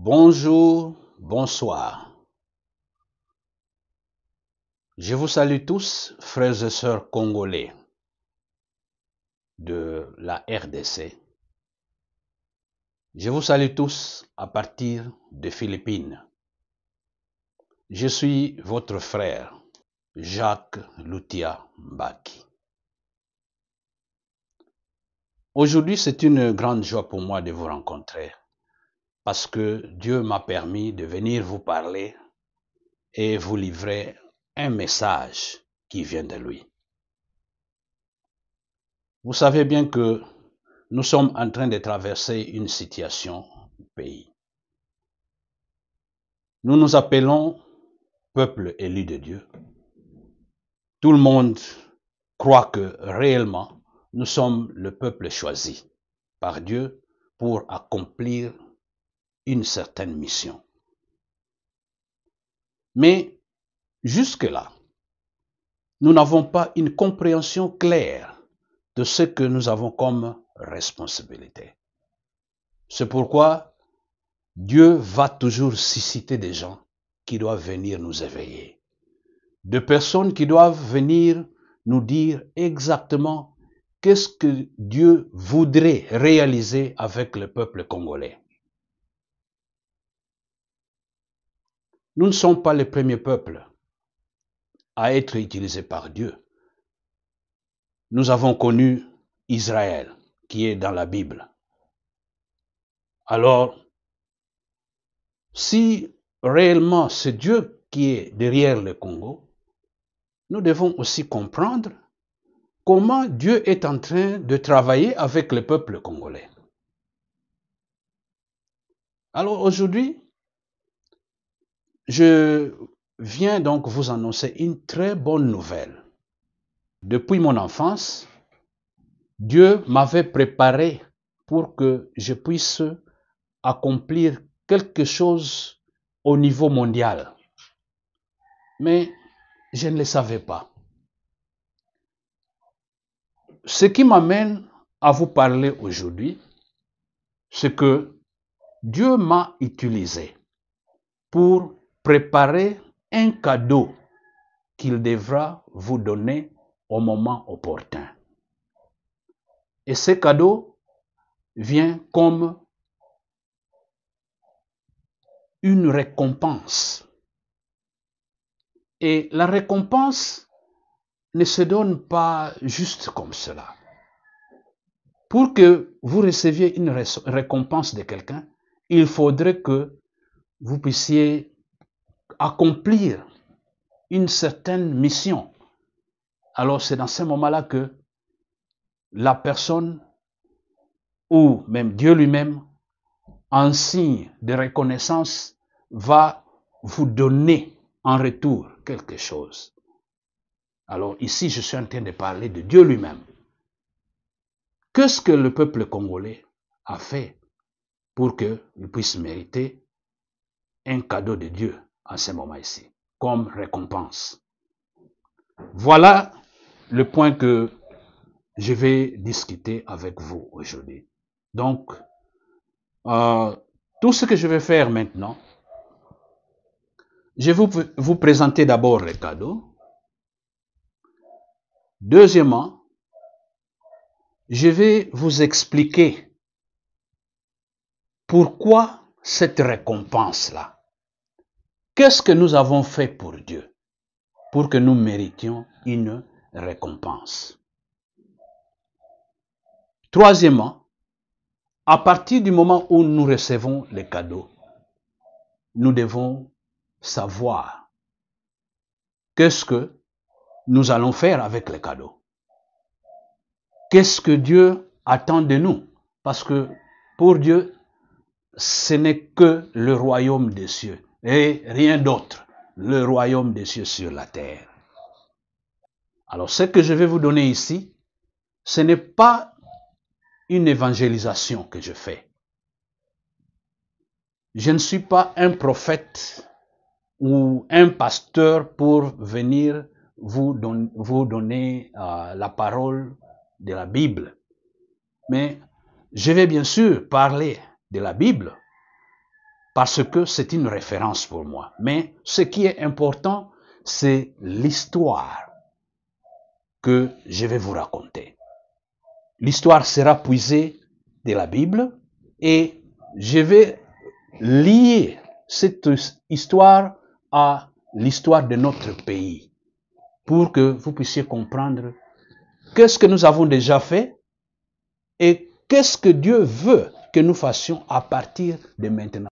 Bonjour, bonsoir. Je vous salue tous, frères et sœurs congolais de la RDC. Je vous salue tous à partir des Philippines. Je suis votre frère, Jacques Lutia Mbaki. Aujourd'hui, c'est une grande joie pour moi de vous rencontrer parce que Dieu m'a permis de venir vous parler et vous livrer un message qui vient de lui. Vous savez bien que nous sommes en train de traverser une situation au pays. Nous nous appelons peuple élu de Dieu. Tout le monde croit que réellement nous sommes le peuple choisi par Dieu pour accomplir une certaine mission. Mais jusque-là, nous n'avons pas une compréhension claire de ce que nous avons comme responsabilité. C'est pourquoi Dieu va toujours susciter des gens qui doivent venir nous éveiller. De personnes qui doivent venir nous dire exactement qu'est-ce que Dieu voudrait réaliser avec le peuple congolais. Nous ne sommes pas le premier peuple à être utilisé par Dieu. Nous avons connu Israël, qui est dans la Bible. Alors, si réellement c'est Dieu qui est derrière le Congo, nous devons aussi comprendre comment Dieu est en train de travailler avec le peuple congolais. Alors aujourd'hui, je viens donc vous annoncer une très bonne nouvelle. Depuis mon enfance, Dieu m'avait préparé pour que je puisse accomplir quelque chose au niveau mondial. Mais je ne le savais pas. Ce qui m'amène à vous parler aujourd'hui, c'est que Dieu m'a utilisé pour préparer un cadeau qu'il devra vous donner au moment opportun. Et ce cadeau vient comme une récompense. Et la récompense ne se donne pas juste comme cela. Pour que vous receviez une récompense de quelqu'un, il faudrait que vous puissiez accomplir une certaine mission. Alors c'est dans ce moment-là que la personne ou même Dieu lui-même, en signe de reconnaissance, va vous donner en retour quelque chose. Alors ici, je suis en train de parler de Dieu lui-même. Qu'est-ce que le peuple congolais a fait pour qu'il puisse mériter un cadeau de Dieu en ce moment ici, comme récompense? Voilà le point que je vais discuter avec vous aujourd'hui. Donc, tout ce que je vais faire maintenant, je vais vous présenter d'abord le cadeau. Deuxièmement, je vais vous expliquer pourquoi cette récompense-là. Qu'est-ce que nous avons fait pour Dieu pour que nous méritions une récompense? Troisièmement, à partir du moment où nous recevons les cadeaux, nous devons savoir qu'est-ce que nous allons faire avec les cadeaux. Qu'est-ce que Dieu attend de nous? Parce que pour Dieu, ce n'est que le royaume des cieux et rien d'autre. Le royaume des cieux sur la terre. Alors ce que je vais vous donner ici, ce n'est pas une évangélisation que je fais. Je ne suis pas un prophète ou un pasteur pour venir vous donner la parole de la Bible. Mais je vais bien sûr parler de la Bible, parce que c'est une référence pour moi. Mais ce qui est important, c'est l'histoire que je vais vous raconter. L'histoire sera puisée de la Bible et je vais lier cette histoire à l'histoire de notre pays pour que vous puissiez comprendre qu'est-ce que nous avons déjà fait et qu'est-ce que Dieu veut que nous fassions à partir de maintenant.